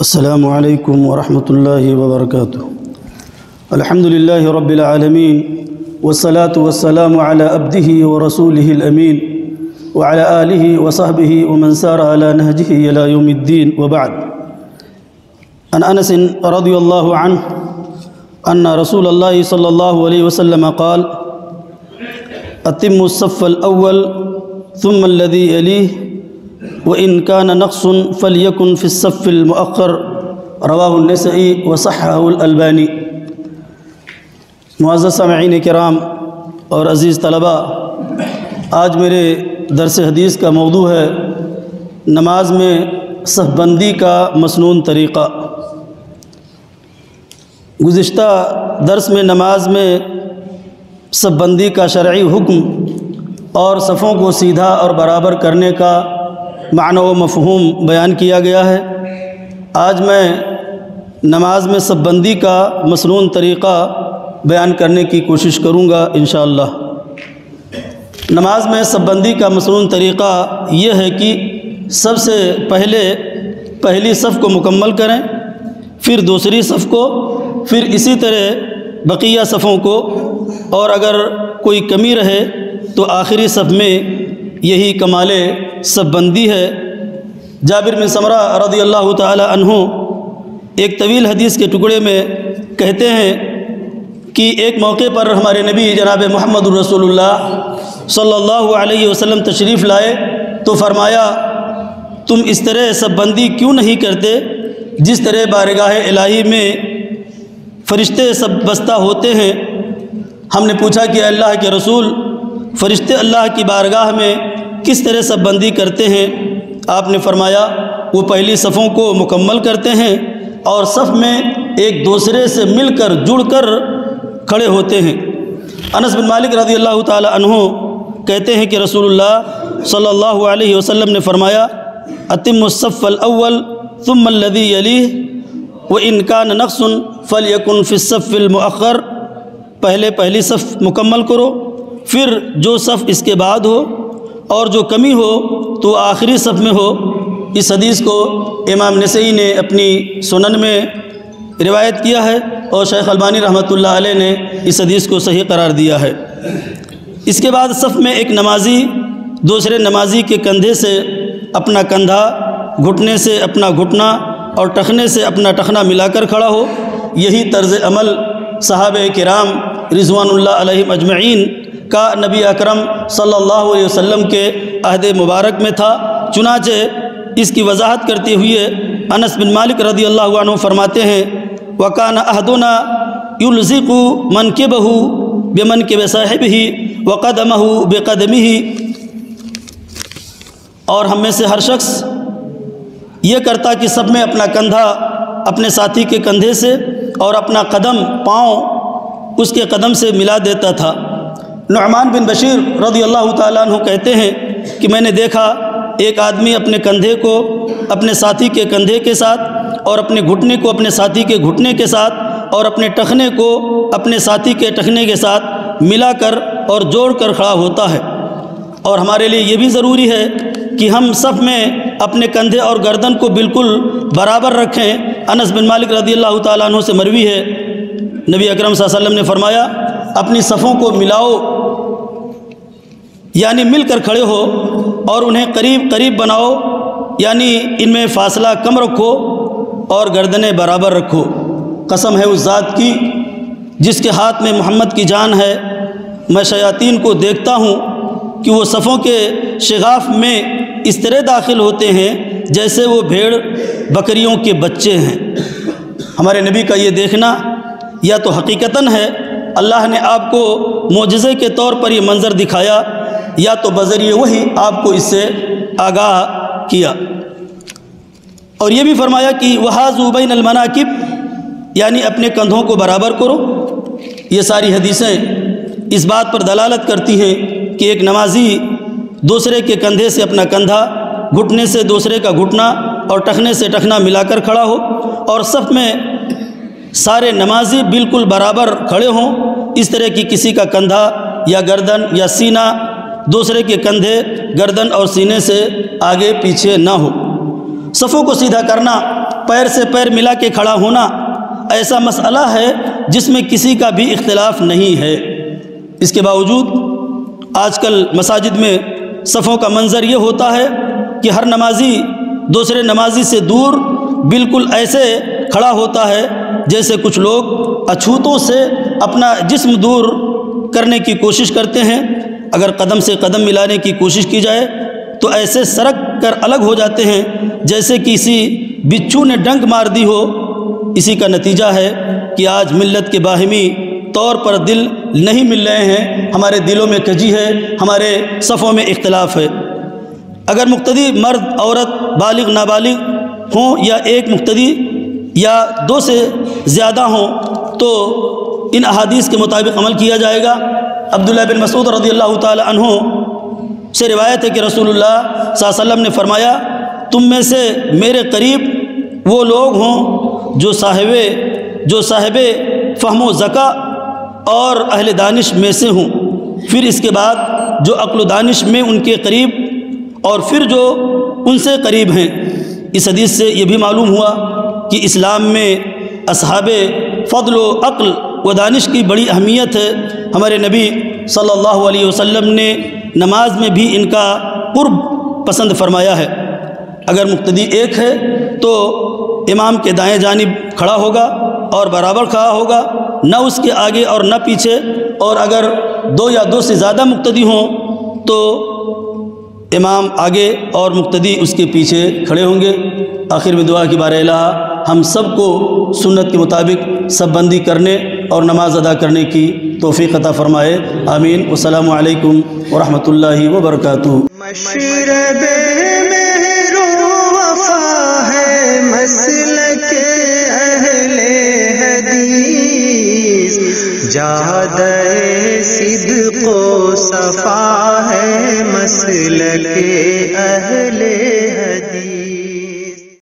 السلام علیکم ورحمۃ اللہ وبرکاتہ۔ الحمد للہ رب العالمین والصلاة والسلام علی عبدہ ورسولہ الامین وعلی آلہ وصحبہ ومن سار علی نہجہ الی یوم الدین وبعد۔ عن انس رضی اللہ عنہ ان رسول اللہ صلی اللہ علیہ وسلم قال اتموا الصف الاول ثم الذی یلیہ وإن كان نقص فليكن في الصف المؤخر رواه النسائی وصححه الألبانی۔ معزز سامعین کرام اور عزیز طلباء، آج میرے درس حدیث کا موضوع ہے نماز میں صف بندی کا مسنون طریقہ۔ گزشتہ درس میں نماز میں صف بندی کا شرعی حکم اور صفوں کو سیدھا اور برابر کرنے کا معنی و مفہوم بیان کیا گیا ہے۔ آج میں نماز میں صف بندی کا مسنون طریقہ بیان کرنے کی کوشش کروں گا انشاءاللہ۔ نماز میں صف بندی کا مسنون طریقہ یہ ہے کہ سب سے پہلے پہلی صف کو مکمل کریں، پھر دوسری صف کو، پھر اسی طرح بقیہ صفوں کو، اور اگر کوئی کمی رہے تو آخری صف میں یہی کمال صف بندی ہے۔ جابر بن سمرہ رضی اللہ تعالی عنہ ایک طویل حدیث کے ٹکڑے میں کہتے ہیں کہ ایک موقع پر ہمارے نبی جناب محمد رسول اللہ صلی اللہ علیہ وسلم تشریف لائے تو فرمایا، تم اس طرح صف بندی کیوں نہیں کرتے جس طرح بارگاہ الہی میں فرشتے سب بستہ ہوتے ہیں؟ ہم نے پوچھا کہ اللہ کے رسول، فرشتے اللہ کی بارگاہ میں کس طرح صف بندی کرتے ہیں؟ آپ نے فرمایا، وہ پہلی صفوں کو مکمل کرتے ہیں اور صف میں ایک دوسرے سے مل کر جڑ کر کھڑے ہوتے ہیں۔ انس بن مالک رضی اللہ تعالی عنہ کہتے ہیں کہ رسول اللہ صلی اللہ علیہ وسلم نے فرمایا، اتموا الصف الاول ثم الذی یلیہ وان کان نقص فلیکن فی الصف المؤخر۔ پہلی صف مکمل کرو، پھر جو صف اس کے بعد ہو اور جو کمی ہو تو آخری صف میں ہو۔ اس حدیث کو امام نسائی نے اپنی سنن میں روایت کیا ہے اور شیخ البانی رحمۃ اللہ علیہ نے اس حدیث کو صحیح قرار دیا ہے۔ اس کے بعد صف میں ایک نمازی دوسرے نمازی کے کندھے سے اپنا کندھا، گھٹنے سے اپنا گھٹنا اور ٹخنے سے اپنا ٹخنا ملا کر کھڑا ہو۔ یہی طرز عمل صحابہ کرام رضوان اللہ علیہم اجمعین کا نبی اکرم صلی اللہ علیہ وسلم کے عہد مبارک میں تھا۔ چنانچہ اس کی وضاحت کرتے ہوئے انس بن مالک رضی اللہ عنہ فرماتے ہیں، وَكَانَ أَحَدُنَا يُلْزِقُ مَنْكِبَهُ بِمَنْكِبِ صَاحِبِهِ وَقَدَمَهُ بِقَدَمِهِ۔ اور ہم میں سے ہر شخص یہ کرتا کہ سب میں اپنا کندھا اپنے ساتھی کے کندھے سے اور اپنا قدم پاؤں اس کے قدم سے ملا دیتا تھا۔ نعمان بن بشیر رضی اللہ تعالیٰ عنہ کہتے ہیں کہ میں نے دیکھا ایک آدمی اپنے کندھے کو اپنے ساتھی کے کندھے کے ساتھ اور اپنے گھٹنے کو اپنے ساتھی کے گھٹنے کے ساتھ اور اپنے ٹخنے کو اپنے ساتھی کے ٹخنے کے ساتھ ملا کر اور جوڑ کر کھڑا ہوتا ہے۔ اور ہمارے لیے یہ بھی ضروری ہے کہ ہم صف میں اپنے کندھے اور گردن کو بالکل برابر رکھیں۔ انس بن مالک رضی اللہ تعالیٰ عنہ سے مروی ہے، نبی اکرم صلی اللہ علیہ وسلم نے فرمایا، اپنی صفوں کو ملاؤ، یعنی مل کر کھڑے ہو، اور انہیں قریب بناؤ، یعنی ان میں فاصلہ کم رکھو اور گردنیں برابر رکھو۔ قسم ہے اس ذات کی جس کے ہاتھ میں محمد کی جان ہے، میں شیاطین کو دیکھتا ہوں کہ وہ صفوں کے شغاف میں اس طرح داخل ہوتے ہیں جیسے وہ بھیڑ بکریوں کے بچے ہیں۔ ہمارے نبی کا یہ دیکھنا یا تو حقیقتاً ہے اللہ نے آپ کو معجزے کے طور پر یہ منظر دکھایا، یا تو بذریعہ وحی آپ کو اس سے آگاہ کیا۔ اور یہ بھی فرمایا کہ وَحَاذُوا بَيْنَ الْمَنَاكِبِ، یعنی اپنے کندھوں کو برابر کرو۔ یہ ساری حدیثیں اس بات پر دلالت کرتی ہیں کہ ایک نمازی دوسرے کے کندھے سے اپنا کندھا، گھٹنے سے دوسرے کا گھٹنا اور ٹخنے سے ٹخنا ملا کر کھڑا ہو، اور صف میں سارے نمازی بالکل برابر کھڑے ہوں، اس طرح کی کسی کا کندھا یا گردن یا سینہ دوسرے کے کندھے، گردن اور سینے سے آگے پیچھے نہ ہو۔ صفوں کو سیدھا کرنا پیر سے پیر ملا کے کھڑا ہونا ایسا مسئلہ ہے جس میں کسی کا بھی اختلاف نہیں ہے۔ اس کے باوجود آج کل مساجد میں صفوں کا منظر یہ ہوتا ہے کہ ہر نمازی دوسرے نمازی سے دور بالکل ایسے کھڑا ہوتا ہے جیسے کچھ لوگ اچھوتوں سے اپنا جسم دور کرنے کی کوشش کرتے ہیں۔ اگر قدم سے قدم ملانے کی کوشش کی جائے تو ایسے سرک کر الگ ہو جاتے ہیں جیسے کسی بچھو نے ڈنک مار دی ہو۔ اسی کا نتیجہ ہے کہ آج ملت کے باہمی طور پر دل نہیں مل رہے ہیں، ہمارے دلوں میں کجی ہے، ہمارے صفوں میں اختلاف ہے۔ اگر مقتدی مرد عورت بالغ نابالغ ہوں یا ایک مقتدی یا دو سے زیادہ ہوں تو ان احادیث کے مطابق عمل کیا جائے گا۔ عبداللہ بن مسعود رضی اللہ تعالی عنہ سے روایت ہے کہ رسول اللہ صلی اللہ علیہ وسلم نے فرمایا، تم میں سے میرے قریب وہ لوگ ہوں جو صاحب فہم و ذکا اور اہل دانش میں سے ہوں، پھر اس کے بعد جو عقل و دانش میں ان کے قریب، اور پھر جو ان سے قریب ہیں۔ اس حدیث سے یہ بھی معلوم ہوا کہ اسلام میں اصحاب فضل و عقل و دانش کی بڑی اہمیت ہے۔ ہمارے نبی صلی اللہ علیہ وسلم نے نماز میں بھی ان کا قرب پسند فرمایا ہے۔ اگر مقتدی ایک ہے تو امام کے دائیں جانب کھڑا ہوگا اور برابر کھڑا ہوگا، نہ اس کے آگے اور نہ پیچھے، اور اگر دو یا دو سے زیادہ مقتدی ہوں تو امام آگے اور مقتدی اس کے پیچھے کھڑے ہوں گے۔ آخر میں دعا کی بار الہ ہم سب کو سنت کے مطابق صف بندی کرنے اور نماز ادا کرنے کی توفیق عطا فرمائے، آمین۔ والسلام علیکم ورحمۃ اللہ وبرکاتہ۔ مشرب مہر و وفا ہے مسلک اہل حدیث، جادہ صدق و صفا ہے مسلک اہل حدیث۔